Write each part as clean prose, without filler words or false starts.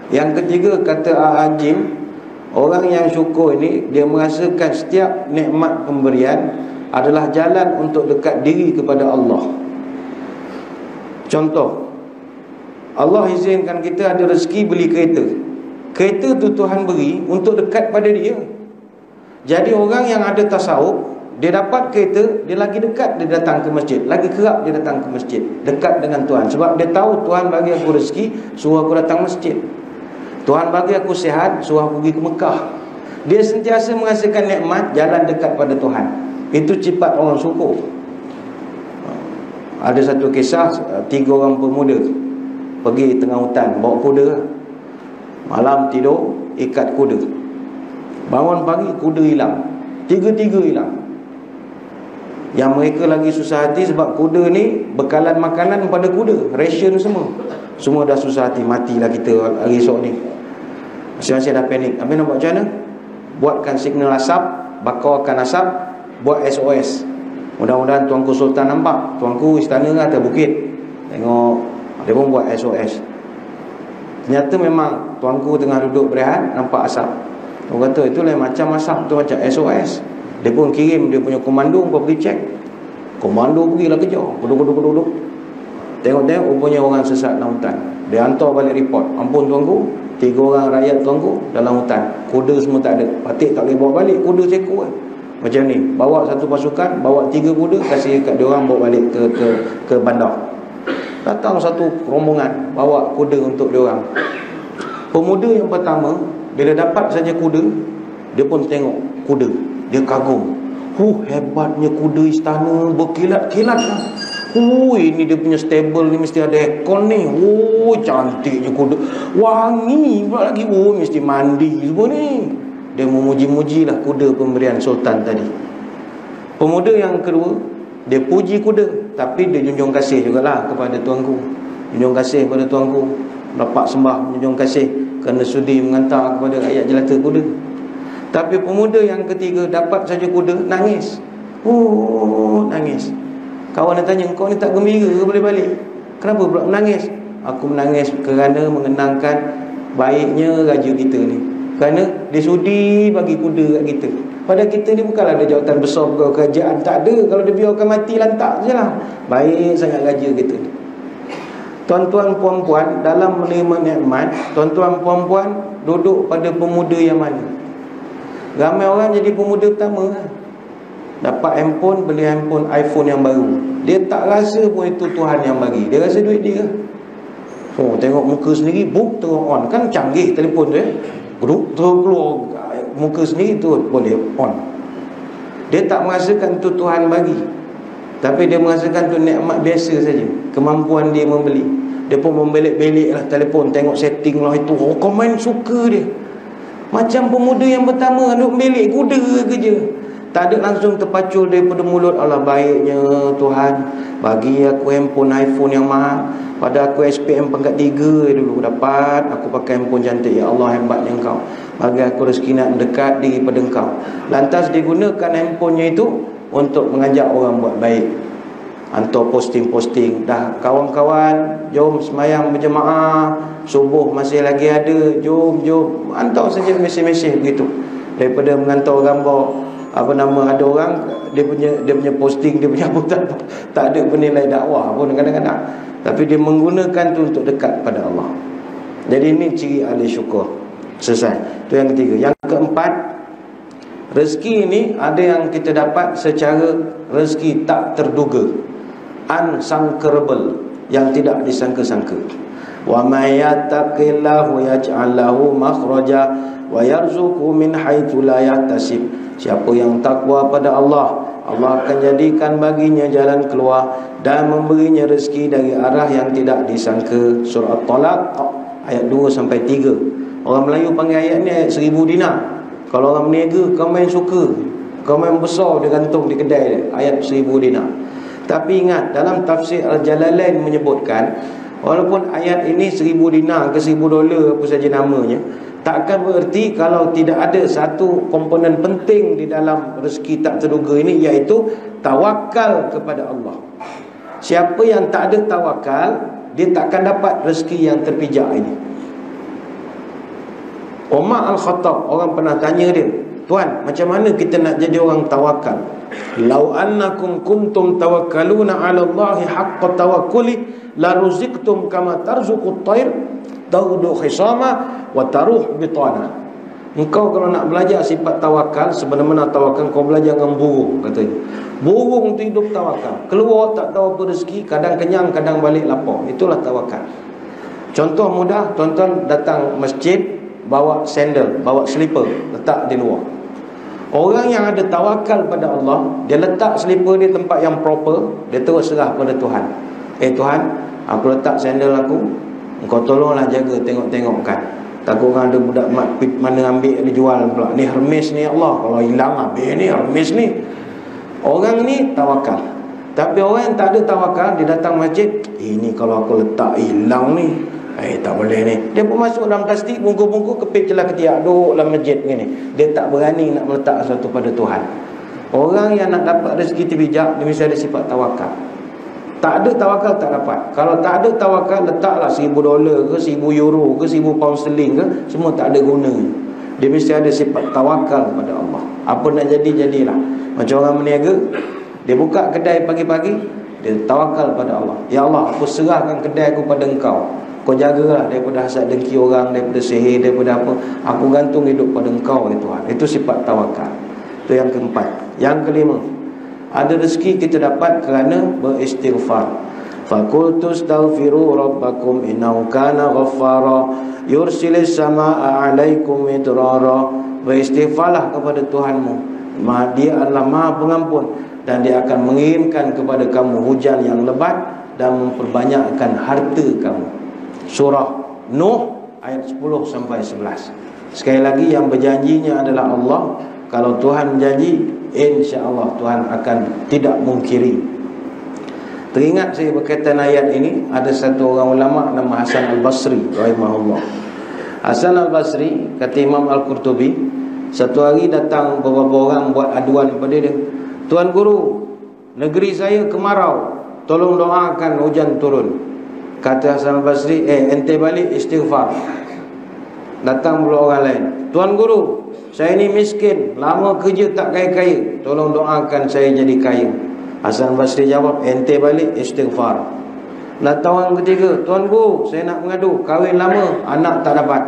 Yang ketiga, kata Al-Ajim, orang yang syukur ini dia merasakan setiap nikmat pemberian adalah jalan untuk dekat diri kepada Allah. Contoh, Allah izinkan kita ada rezeki beli kereta. Kereta tu Tuhan beri untuk dekat pada dia. Jadi orang yang ada tasawuf, dia dapat kereta, dia lagi dekat dia datang ke masjid, lagi kerap dia datang ke masjid, dekat dengan Tuhan. Sebab dia tahu Tuhan bagi aku rezeki, suruh aku datang masjid. Tuhan bagi aku sihat, suruh aku pergi ke Mekah. Dia sentiasa merasakan nikmat, jalan dekat pada Tuhan. Itu sifat orang syukur. Ada satu kisah, 3 orang pemuda pergi tengah hutan, bawa kuda. Malam tidur, ikat kuda. Bangun pagi, kuda hilang. Tiga-tiga hilang. Yang mereka lagi susah hati sebab kuda ni bekalan makanan pada kuda, ration semua. Semua dah susah hati, matilah kita hari esok ni. Masing-masing dah panik. Habis nak buat macam mana? Buatkan signal asap, bakarkan asap, buat SOS. Mudah-mudahan Tuanku Sultan nampak. Tuanku istana atas bukit. Tengok, dia pun buat SOS. Ternyata memang Tuanku tengah duduk berehat, nampak asap. Orang kata itu lain macam asap tu, macam SOS. Dia pun kirim dia punya komando, kau pergi cek. Komando pergilah kejar, duduk. Tengok-tengok rupanya orang sesat dalam hutan. Dia hantar balik report, ampun Tuanku, 3 orang rakyat Tuanku dalam hutan, kuda semua tak ada. Patik tak boleh bawa balik, kuda seekor kan. Macam ni, bawa satu pasukan, bawa 3 kuda, kasih kat dia orang, bawa balik ke bandar. Datang satu rombongan, bawa kuda untuk dia orang. Pemuda yang pertama, bila dapat saja kuda, dia pun tengok kuda, dia kagum. Hebatnya kuda istana, berkilat-kilat lah. Ini dia punya stable ni mesti ada aircon ni. Cantiknya kuda, wangi pula lagi. Mesti mandi semua ni. Dia memuji-muji lah kuda pemberian sultan tadi. Pemuda yang kedua, dia puji kuda, tapi dia junjung kasih jugalah kepada Tuanku. Junjung kasih kepada Tuanku, dapat sembah, junjung kasih kerana sudi mengantar kepada rakyat jelata kuda. Tapi pemuda yang ketiga dapat saja kuda, nangis. Nangis. Kawan dia tanya, kau ni tak gembira ke boleh balik? Kenapa pula menangis? Aku menangis kerana mengenangkan baiknya raja kita ni. Kerana dia sudi bagi kuda kat kita. Pada kita ni bukanlah ada jawatan besar pegawai kerajaan, tak ada. Kalau dia biarkan mati lantak je lah. Baik sangat raja kita ni. Tuan-tuan puan-puan, dalam menerima nikmat, tuan-tuan puan-puan duduk pada pemuda yang mana? Ramai orang jadi pemuda pertama kan? Dapat handphone, beli handphone iPhone yang baru. Dia tak rasa pun itu Tuhan yang bagi. Dia rasa duit dia. Tengok muka sendiri, book terus on. Kan canggih telefon tu Grup terus keluar muka sendiri tu boleh on. Dia tak merasakan tu Tuhan bagi, tapi dia merasakan tu nikmat biasa saja. Kemampuan dia membeli. Dia pun membelik-belik lah telefon, tengok setting lah itu. Komen suka dia. Macam pemuda yang pertama duk belik kuda kerja. Tak ada langsung terpacul daripada mulut, Allah baiknya Tuhan bagi aku handphone iPhone yang mahal. Pada aku SPM pangkat 3 dulu dapat, aku pakai handphone cantik. Ya Allah, hebatnya Engkau, bagi aku rezeki nak mendekat daripada Engkau. Lantas digunakan handphonenya itu untuk mengajak orang buat baik. Hantar posting-posting, dah kawan-kawan jom semayang berjemaah, subuh masih lagi ada, jom. Hantar saja mesej-mesej begitu. Daripada mengantar gambar ada orang dia punya posting, dia punya tak ada bernilai dakwah pun kadang-kadang, tapi dia menggunakan tu untuk dekat pada Allah. Jadi ini ciri ahli syukur. Selesai. Itu yang ketiga. Yang keempat, rezeki ini ada yang kita dapat secara rezeki tak terduga, unsangkable, yang tidak disangka-sangka. Wa may yattaqillahu yaj'al lahu makhraja wa yarzuqhu min haitsu la yahtasib. Siapa yang takwa pada Allah, Allah akan jadikan baginya jalan keluar dan memberinya rezeki dari arah yang tidak disangka. Surah At-Talaq ayat 2 sampai 3. Orang Melayu panggil ayat ni ayat 1000 dinar. Kalau orang berniaga, kau main suka, kau main besar dia gantung di kedai dia, ayat 1000 dinar. Tapi ingat, dalam tafsir Al-Jalalain menyebutkan, walaupun ayat ini 1000 dinar ke 1000 dolar apa saja namanya, takkan bererti kalau tidak ada satu komponen penting di dalam rezeki tak terduga ini, iaitu tawakal kepada Allah. Siapa yang tak ada tawakal, dia takkan dapat rezeki yang terpijak ini. Umar Al-Khattab, orang pernah tanya dia, Tuan, macam mana kita nak jadi orang tawakal? Lau annakum kuntum tawakkaluna 'ala Allahi haqqa tawakkuli la ruziktum kama tarzuqut tayr tawdu khisama wa taruh bitana. Engkau kalau nak belajar sifat tawakal, sebenarnya tawakal kau belajar dengan burung, katanya. Burung tu hidup tawakal, keluar tak tahu apa rezeki, kadang kenyang, kadang balik lapar. Itulah tawakal. Contoh mudah, tuan-tuan datang masjid, bawa sandal, bawa slipper, letak di luar. Orang yang ada tawakal pada Allah, dia letak slipper di tempat yang proper, dia terus serah pada Tuhan. Tuhan, aku letak sandal aku, engkau tolonglah jaga, tengok-tengok kan. Takut orang ada budak mana ambil, dia jual pula. Ni Hermes ni, Allah, kalau hilang habis ni Hermes ni. Orang ni tawakal. Tapi orang yang tak ada tawakal, dia datang masjid, ini kalau aku letak hilang ni, tak boleh ni. Dia pun masuk dalam plastik, bungkus-bungkus, kepit celah ketiak, duduk dalam masjid ni. Dia tak berani nak meletak sesuatu pada Tuhan. Orang yang nak dapat rezeki terbijak, dia mesti ada sifat tawakal. Tak ada tawakal tak dapat. Kalau tak ada tawakal, letaklah $1,000 ke, €1,000 ke, £1,000 ke, semua tak ada guna. Dia mesti ada sifat tawakal pada Allah. Apa nak jadi, jadilah. Macam orang berniaga, dia buka kedai pagi-pagi, dia tawakal pada Allah. Ya Allah, aku serahkan kedai aku pada Engkau. Kau jagalah daripada hasad dengki orang, daripada sihir, daripada apa. Aku gantung hidup pada Engkau, ya Tuhan. Itu sifat tawakal. Itu yang keempat. Yang kelima, ada rezeki kita dapat kerana beristighfar. Faqultu astaghfiru rabbakum innahu kana ghaffara yursilis samaa'a 'alaikum midrara. Beristighfarlah kepada Tuhanmu. Dia adalah Maha Pengampun, dan Dia akan mengirimkan kepada kamu hujan yang lebat dan memperbanyakkan harta kamu. Surah Nuh ayat 10 sampai 11. Sekali lagi, yang berjanjinya adalah Allah. Kalau Tuhan berjanji, insya-Allah Tuhan akan tidak mungkiri. Teringat saya berkaitan ayat ini, ada satu orang ulama nama Hasan Al-Basri rahimahullah. Hasan Al-Basri, kata Imam Al-Qurtubi, satu hari datang beberapa orang buat aduan kepada dia. Tuan Guru, negeri saya kemarau, tolong doakan hujan turun. Kata Hasan Al-Basri, ente balik istighfar. Datang pula orang lain. Tuan Guru, saya ni miskin, lama kerja tak kaya-kaya, tolong doakan saya jadi kaya. Hasan Al-Basri jawab, ente balik istighfar. Datang orang ketiga. Tuan Guru, saya nak mengadu, kahwin lama, anak tak dapat.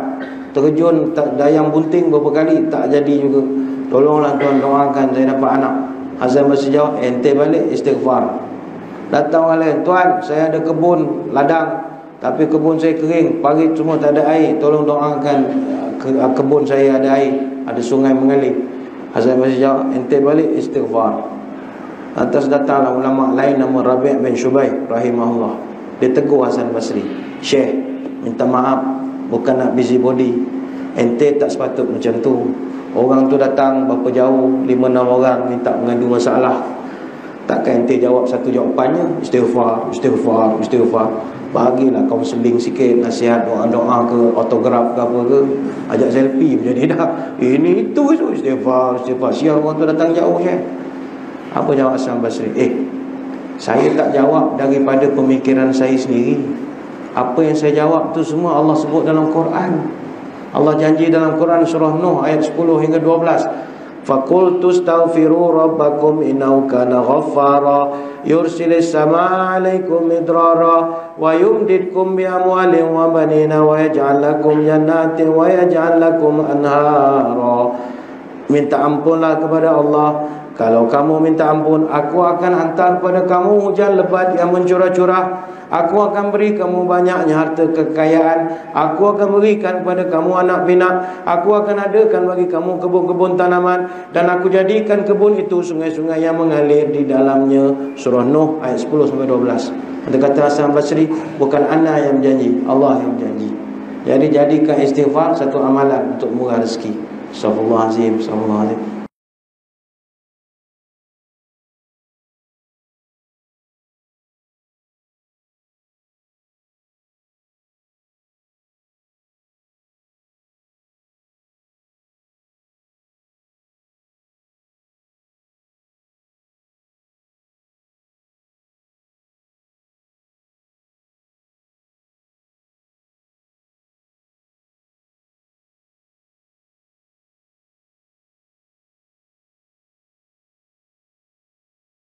Terjun dayang bunting beberapa kali, tak jadi juga. Tolonglah Tuan doakan saya dapat anak. Hasan Al-Basri jawab, ente balik istighfar. Datang orang lain. Tuan, saya ada kebun ladang, tapi kebun saya kering, parit semua tak ada air. Tolong doakan kebun saya ada air, ada sungai mengalir. Hasan Basri jawab, ente balik istighfar. Atas datanglah ulama lain nama Rabi' bin Syubai rahimahullah. Dia tegur Hasan Basri, Syekh, minta maaf, bukan nak busybody. Ente tak sepatut macam tu. Orang tu datang berapa jauh, 5-6 orang minta mengadu masalah. Takkan ente jawab satu jawapannya, istighfar, istighfar, istighfar. Bagilah kaunseling sikit, nasihat, doa-doa ke, autograf ke apa ke, ajak selfie jadi dah. Ini itu istighfar, istighfar. Siapa orang tu datang jauh je. Apa jawab Hasan Basri? Saya tak jawab daripada pemikiran saya sendiri. Apa yang saya jawab tu semua Allah sebut dalam Quran. Allah janji dalam Quran surah Nuh ayat 10 hingga 12. Faqultu astaghfiru rabbakum innahu kana ghaffara yursilis samaa'a 'alaikum midrara wa yumdidkum bi amwalin wa banina wa yaj'al lakum jannatin wa yaj'al lakum anhara. Minta ampunlah kepada Allah. Kalau kamu minta ampun, aku akan hantar pada kamu hujan lebat yang mencurah-curah. Aku akan beri kamu banyaknya harta kekayaan. Aku akan berikan pada kamu anak pinak. Aku akan adakan bagi kamu kebun-kebun tanaman. Dan aku jadikan kebun itu sungai-sungai yang mengalir di dalamnya. Surah Nuh ayat 10-12. Ada kata Hasan Basri, bukan ana yang berjanji, Allah yang berjanji. Jadi jadikan istighfar satu amalan untuk murah rezeki. Astagfirullahalazim, astagfirullahalazim.